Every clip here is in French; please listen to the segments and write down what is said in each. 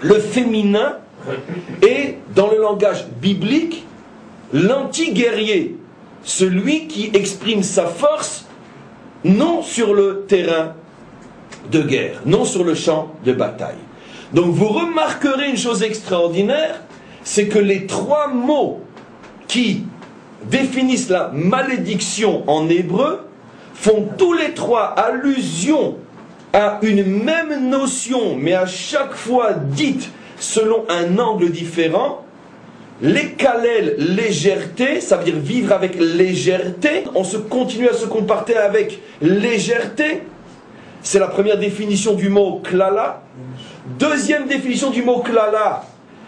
le féminin est, dans le langage biblique, l'anti-guerrier, celui qui exprime sa force non sur le terrain de guerre, non sur le champ de bataille. Donc vous remarquerez une chose extraordinaire, c'est que les trois mots qui définissent la malédiction en hébreu font tous les trois allusion à une même notion, mais à chaque fois dite selon un angle différent. Les kalel, légèreté, ça veut dire vivre avec légèreté. On se continue à se comporter avec légèreté. C'est la première définition du mot klala. Deuxième définition du mot klala,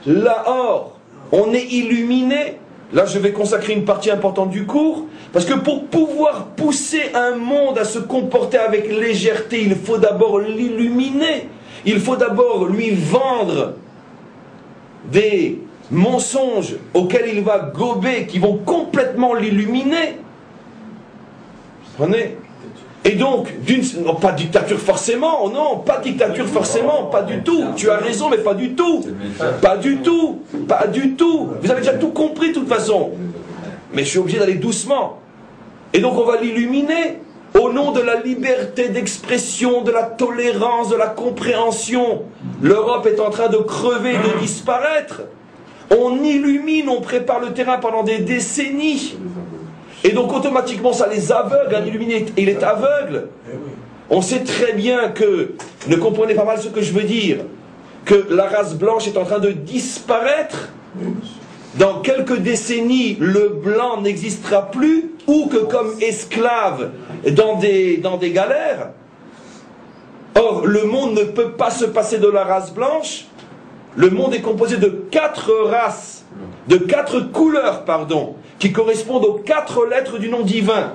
lahor, on est illuminé. Là, je vais consacrer une partie importante du cours, parce que pour pouvoir pousser un monde à se comporter avec légèreté, il faut d'abord l'illuminer. Il faut d'abord lui vendre des mensonges auxquels il va gober, qui vont complètement l'illuminer. Vous comprenez? Et donc, non, pas dictature forcément, non, pas dictature forcément, pas du tout. Tu as raison, mais pas du tout. Pas du tout, pas du tout. Vous avez déjà tout compris de toute façon. Mais je suis obligé d'aller doucement. Et donc on va l'illuminer au nom de la liberté d'expression, de la tolérance, de la compréhension. L'Europe est en train de crever, de disparaître. On illumine, on prépare le terrain pendant des décennies. Et donc automatiquement ça les aveugle, un illuminé, il est aveugle. On sait très bien que, ne comprenez pas mal ce que je veux dire, que la race blanche est en train de disparaître. Dans quelques décennies, le blanc n'existera plus, ou que comme esclave dans des galères. Or, le monde ne peut pas se passer de la race blanche. Le monde est composé de 4 races, de 4 couleurs, pardon, qui correspondent aux 4 lettres du nom divin.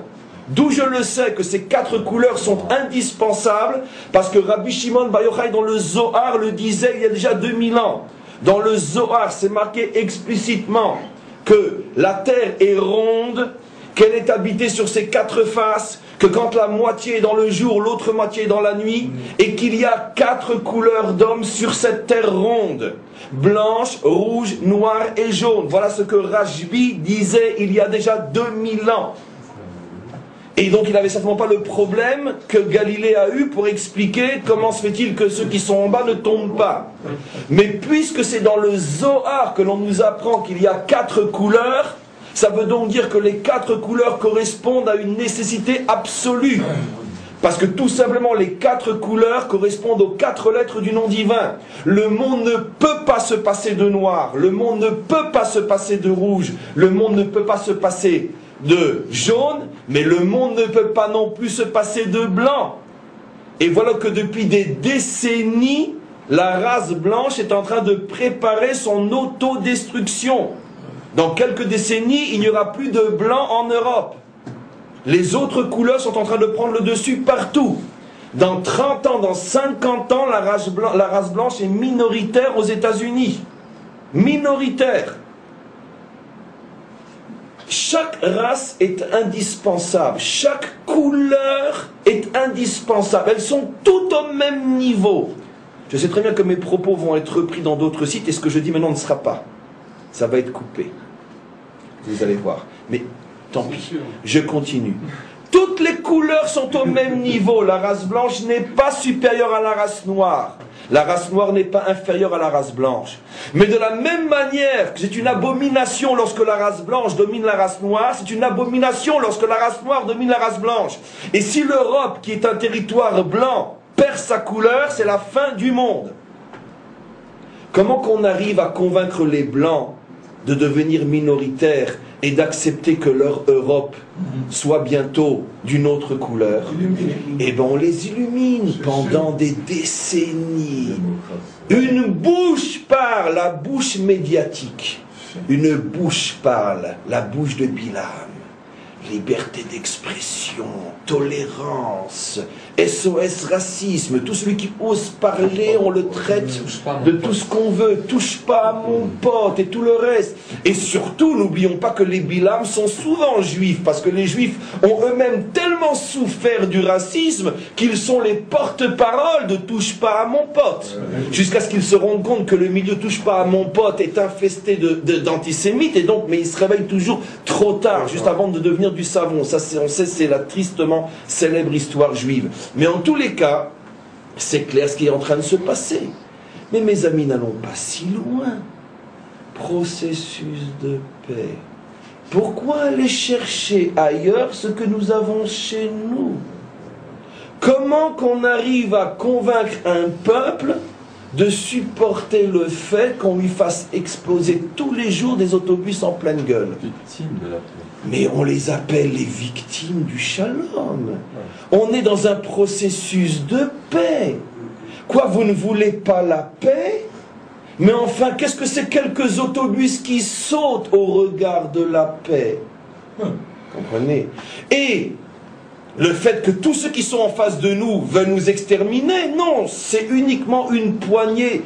D'où je le sais que ces 4 couleurs sont indispensables, parce que Rabbi Shimon Bar Yochai dans le Zohar le disait il y a déjà 2000 ans. Dans le Zohar, c'est marqué explicitement que la terre est ronde, qu'elle est habitée sur ses 4 faces, que quand la moitié est dans le jour, l'autre moitié est dans la nuit, et qu'il y a 4 couleurs d'hommes sur cette terre ronde. Blanche, rouge, noire et jaune. Voilà ce que Rashbi disait il y a déjà 2000 ans. Et donc il n'avait certainement pas le problème que Galilée a eu pour expliquer comment se fait-il que ceux qui sont en bas ne tombent pas. Mais puisque c'est dans le Zohar que l'on nous apprend qu'il y a 4 couleurs, ça veut donc dire que les 4 couleurs correspondent à une nécessité absolue. Parce que tout simplement les 4 couleurs correspondent aux 4 lettres du nom divin. Le monde ne peut pas se passer de noir, le monde ne peut pas se passer de rouge, le monde ne peut pas se passer de jaune, mais le monde ne peut pas non plus se passer de blanc. Et voilà que depuis des décennies, la race blanche est en train de préparer son autodestruction. Dans quelques décennies, il n'y aura plus de blanc en Europe. Les autres couleurs sont en train de prendre le dessus partout. Dans 30 ans, dans 50 ans, la race blanche est minoritaire aux États-Unis. Minoritaire. Chaque race est indispensable. Chaque couleur est indispensable. Elles sont toutes au même niveau. Je sais très bien que mes propos vont être repris dans d'autres sites et ce que je dis maintenant ne sera pas. Ça va être coupé. Vous allez voir. Mais tant pis. Je continue. Toutes les couleurs sont au même niveau. La race blanche n'est pas supérieure à la race noire. La race noire n'est pas inférieure à la race blanche. Mais de la même manière que c'est une abomination lorsque la race blanche domine la race noire, c'est une abomination lorsque la race noire domine la race blanche. Et si l'Europe, qui est un territoire blanc, perd sa couleur, c'est la fin du monde. Comment qu'on arrive à convaincre les blancs de devenir minoritaires et d'accepter que leur Europe soit bientôt d'une autre couleur? Eh bien on les illumine pendant des décennies. Une bouche parle, la bouche médiatique. Une bouche parle, la bouche de Bilam. Liberté d'expression, tolérance, SOS racisme, tout celui qui ose parler, on le traite de tout ce qu'on veut, touche pas à mon pote et tout le reste. Et surtout, n'oublions pas que les Bilam sont souvent juifs, parce que les juifs ont eux-mêmes tellement souffert du racisme qu'ils sont les porte-paroles de touche pas à mon pote. Jusqu'à ce qu'ils se rendent compte que le milieu touche pas à mon pote est infesté d'antisémites, et donc, mais ils se réveillent toujours trop tard, juste avant de devenir du savon. Ça, on sait, c'est la tristement célèbre histoire juive. Mais en tous les cas, c'est clair ce qui est en train de se passer. Mais mes amis, n'allons pas si loin. Processus de paix. Pourquoi aller chercher ailleurs ce que nous avons chez nous? Comment qu'on arrive à convaincre un peuple de supporter le fait qu'on lui fasse exploser tous les jours des autobus en pleine gueule? Victime de la paix. Mais on les appelle les victimes du shalom. On est dans un processus de paix. Quoi, vous ne voulez pas la paix? Mais enfin, qu'est-ce que c'est quelques autobus qui sautent au regard de la paix? Comprenez? Et le fait que tous ceux qui sont en face de nous veulent nous exterminer, non, c'est uniquement une poignée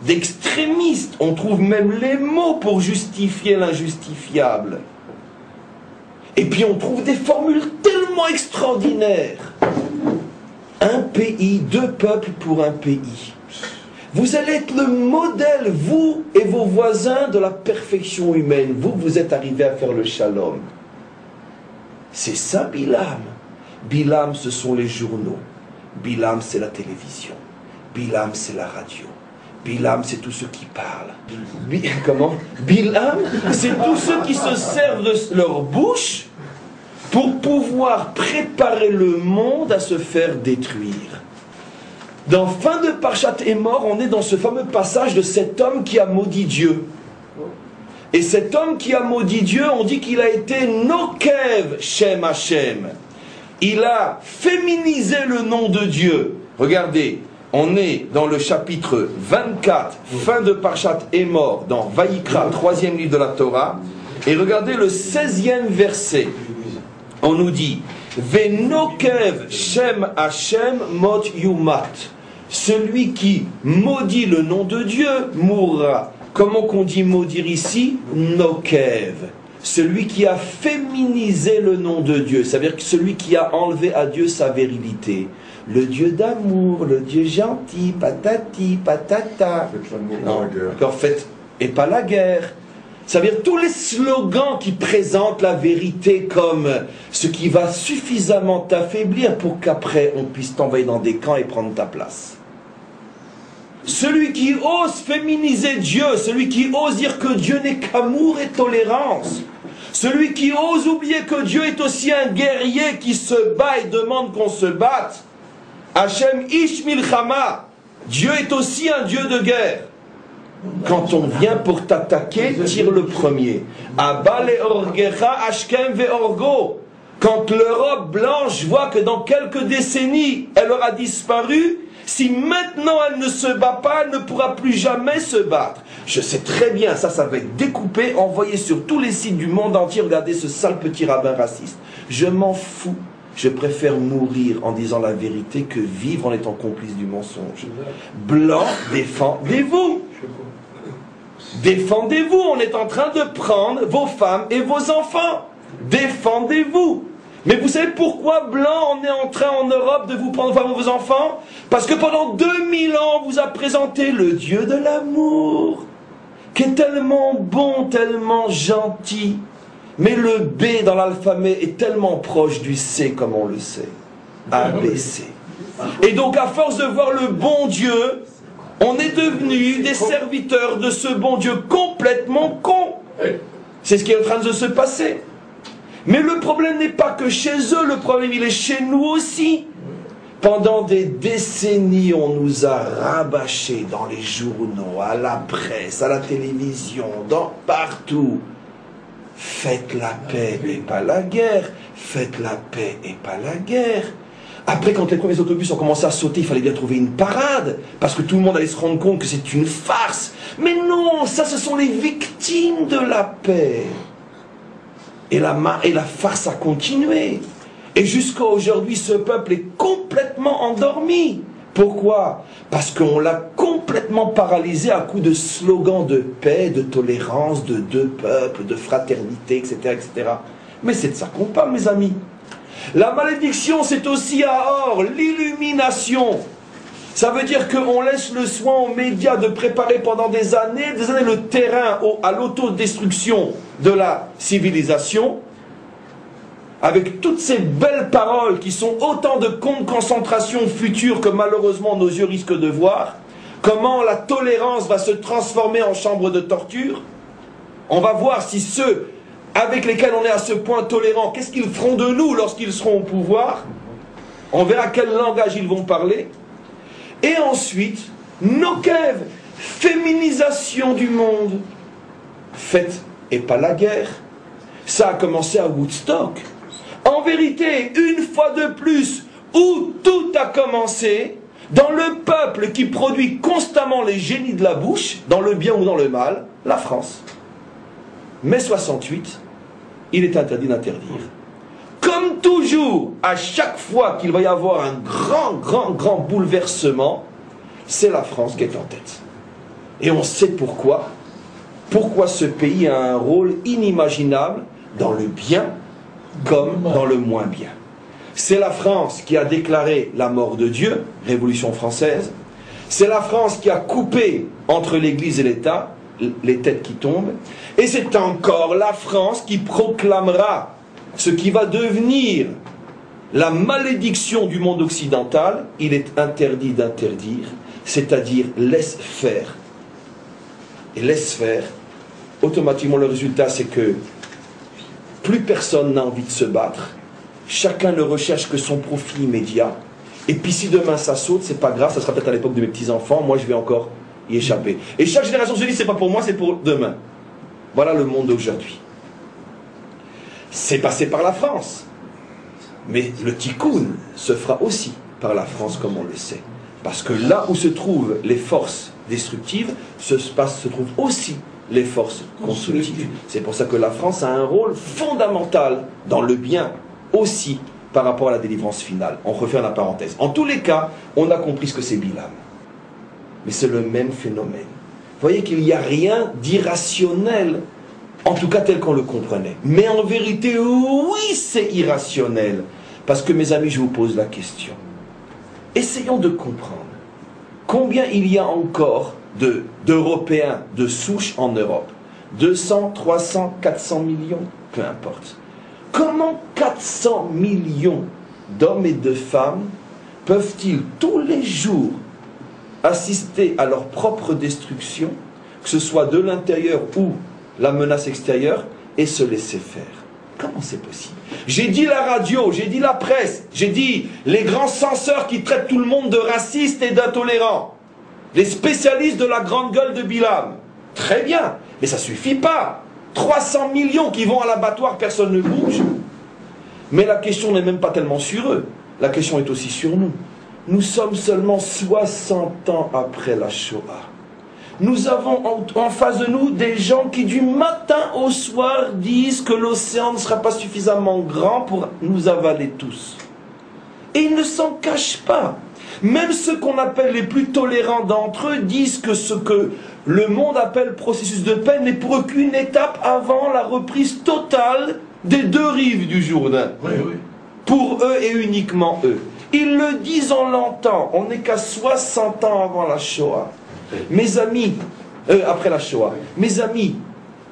d'extrémistes. On trouve même les mots pour justifier l'injustifiable. Et puis on trouve des formules tellement extraordinaires. Un pays, deux peuples pour un pays. Vous allez être le modèle, vous et vos voisins, de la perfection humaine. Vous êtes arrivés à faire le shalom. C'est ça Bilam. Bilam, ce sont les journaux. Bilam, c'est la télévision. Bilam, c'est la radio. Bilam, c'est tous ceux qui parlent. Comment? Bilam, c'est tous ceux qui se servent de leur bouche pour pouvoir préparer le monde à se faire détruire. Dans fin de Parshat Emor, on est dans ce fameux passage de cet homme qui a maudit Dieu. Et cet homme qui a maudit Dieu, on dit qu'il a été Nokev Shem Hashem. Il a féminisé le nom de Dieu. Regardez, on est dans le chapitre 24, fin de Parshat Emor, dans Vaïkra, 3e livre de la Torah. Et regardez le 16e verset. On nous dit Venokev Shem Hashem mot yumat. Celui qui maudit le nom de Dieu mourra. Comment qu'on dit maudire ici? Nokev. Celui qui a féminisé le nom de Dieu. C'est-à-dire que celui qui a enlevé à Dieu sa virilité. Le Dieu d'amour, le Dieu gentil, patati, patata. Non, encore faites, et pas la guerre. Ça veut dire tous les slogans qui présentent la vérité comme ce qui va suffisamment t'affaiblir pour qu'après on puisse t'envoyer dans des camps et prendre ta place. Celui qui ose féminiser Dieu, celui qui ose dire que Dieu n'est qu'amour et tolérance, celui qui ose oublier que Dieu est aussi un guerrier qui se bat et demande qu'on se batte, Hachem Ish Milchama, Dieu est aussi un Dieu de guerre. Quand on vient pour t'attaquer, tire le premier. Abba le orgecha ashkem ve orgo. Quand l'Europe blanche voit que dans quelques décennies, elle aura disparu, si maintenant elle ne se bat pas, elle ne pourra plus jamais se battre. Je sais très bien, ça va être découpé, envoyé sur tous les sites du monde entier. Regardez ce sale petit rabbin raciste. Je m'en fous. Je préfère mourir en disant la vérité que vivre en étant complice du mensonge. Blanc, défendez-vous. Défendez-vous, on est en train de prendre vos femmes et vos enfants. Défendez-vous. Mais vous savez pourquoi, blanc, on est en train en Europe de vous prendre vos femmes et vos enfants? Parce que pendant 2000 ans, on vous a présenté le Dieu de l'amour, qui est tellement bon, tellement gentil. Mais le B dans l'alphabet est tellement proche du C, comme on le sait. A, B, C. Et donc, à force de voir le bon Dieu, on est devenus des serviteurs de ce bon Dieu complètement con. C'est ce qui est en train de se passer. Mais le problème n'est pas que chez eux, le problème il est chez nous aussi. Pendant des décennies, on nous a rabâchés dans les journaux, à la presse, à la télévision, partout. Faites la paix et pas la guerre. Faites la paix et pas la guerre. Après, quand les premiers autobus ont commencé à sauter, il fallait bien trouver une parade, parce que tout le monde allait se rendre compte que c'est une farce. Mais non, ça, ce sont les victimes de la paix. Et la farce a continué. Et jusqu'à aujourd'hui, ce peuple est complètement endormi. Pourquoi? Parce qu'on l'a complètement paralysé à coups de slogans de paix, de tolérance, de deux peuples, de fraternité, etc., etc. Mais c'est de ça qu'on parle, mes amis. La malédiction, c'est aussi à or l'illumination. Ça veut dire qu'on laisse le soin aux médias de préparer pendant des années le terrain à l'autodestruction de la civilisation, avec toutes ces belles paroles qui sont autant de camps de concentration futurs que malheureusement nos yeux risquent de voir. Comment la tolérance va se transformer en chambre de torture. On va voir si ceux avec lesquels on est à ce point tolérant, qu'est-ce qu'ils feront de nous lorsqu'ils seront au pouvoir. On verra quel langage ils vont parler. Et ensuite, Nokev, féminisation du monde. Faites et pas la guerre. Ça a commencé à Woodstock. En vérité, une fois de plus, où tout a commencé, dans le peuple qui produit constamment les génies de la bouche, dans le bien ou dans le mal, la France. Mai 68, il est interdit d'interdire. Comme toujours, à chaque fois qu'il va y avoir un grand bouleversement, c'est la France qui est en tête. Et on sait pourquoi. Pourquoi ce pays a un rôle inimaginable dans le bien comme dans le moins bien. C'est la France qui a déclaré la mort de Dieu, Révolution française. C'est la France qui a coupé entre l'Église et l'État, les têtes qui tombent. Et c'est encore la France qui proclamera ce qui va devenir la malédiction du monde occidental. Il est interdit d'interdire, c'est-à-dire laisse faire. Et laisse faire, automatiquement le résultat c'est que plus personne n'a envie de se battre, chacun ne recherche que son profit immédiat, et puis si demain ça saute, c'est pas grave, ça sera peut-être à l'époque de mes petits-enfants, moi je vais encore y échapper. Et chaque génération se dit, c'est pas pour moi, c'est pour demain. Voilà le monde d'aujourd'hui. C'est passé par la France, mais le tikkun se fera aussi par la France, comme on le sait. Parce que là où se trouvent les forces destructives, se trouvent aussi les forces constructives. C'est pour ça que la France a un rôle fondamental dans le bien aussi par rapport à la délivrance finale. On referme la parenthèse. En tous les cas, on a compris ce que c'est Bilam. Mais c'est le même phénomène. Vous voyez qu'il n'y a rien d'irrationnel, en tout cas tel qu'on le comprenait. Mais en vérité, oui, c'est irrationnel. Parce que mes amis, je vous pose la question. Essayons de comprendre. Combien il y a encore d'Européens de souche en Europe? 200, 300, 400 millions? Peu importe. Comment 400 millions d'hommes et de femmes peuvent-ils tous les jours assister à leur propre destruction, que ce soit de l'intérieur ou la menace extérieure, et se laisser faire? Comment c'est possible? J'ai dit la radio, j'ai dit la presse, j'ai dit les grands censeurs qui traitent tout le monde de racistes et d'intolérants, les spécialistes de la grande gueule de Bilam. Très bien, mais ça ne suffit pas. 300 millions qui vont à l'abattoir, personne ne bouge. Mais la question n'est même pas tellement sur eux. La question est aussi sur nous. Nous sommes seulement 60 ans après la Shoah. Nous avons en face de nous des gens qui du matin au soir disent que l'océan ne sera pas suffisamment grand pour nous avaler tous. Et ils ne s'en cachent pas. Même ceux qu'on appelle les plus tolérants d'entre eux disent que ce que le monde appelle processus de paix n'est pour eux qu'une étape avant la reprise totale des deux rives du Jourdain. Oui, oui. Pour eux et uniquement eux. Ils le disent, on l'entend. On n'est qu'à 60 ans avant la Shoah. Mes amis, après la Shoah, mes amis,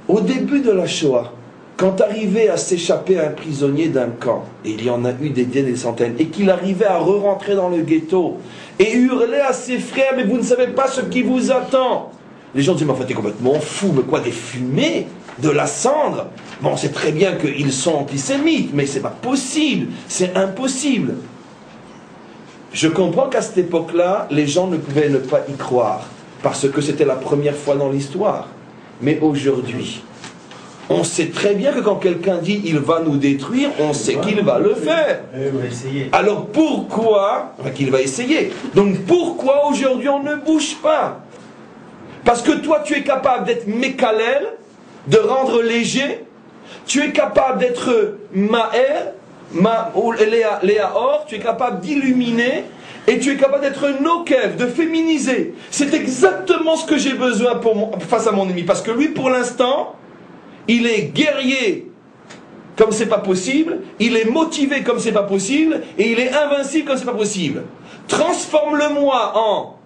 au début de la Shoah, quand arrivait à s'échapper un prisonnier d'un camp, et il y en a eu des dizaines et des centaines, et qu'il arrivait à re-rentrer dans le ghetto, et hurler à ses frères, mais vous ne savez pas ce qui vous attend. Les gens disaient, mais en fait, t'es complètement fou, mais quoi, des fumées, de la cendre? Bon, on sait très bien qu'ils sont antisémites, mais c'est pas possible, c'est impossible. Je comprends qu'à cette époque-là, les gens ne pouvaient ne pas y croire, parce que c'était la première fois dans l'histoire. Mais aujourd'hui, on sait très bien que quand quelqu'un dit « il va nous détruire », on sait qu'il va le faire. Alors pourquoi, enfin qu'il va essayer, donc pourquoi aujourd'hui on ne bouge pas? Parce que toi tu es capable d'être mékalel, de rendre léger, tu es capable d'être maher, Léa Or, tu es capable d'illuminer et tu es capable d'être nokev, de féminiser. C'est exactement ce que j'ai besoin face à mon ennemi. Parce que lui, pour l'instant, il est guerrier comme c'est pas possible, il est motivé comme c'est pas possible, et il est invincible comme c'est pas possible. Transforme-le-moi en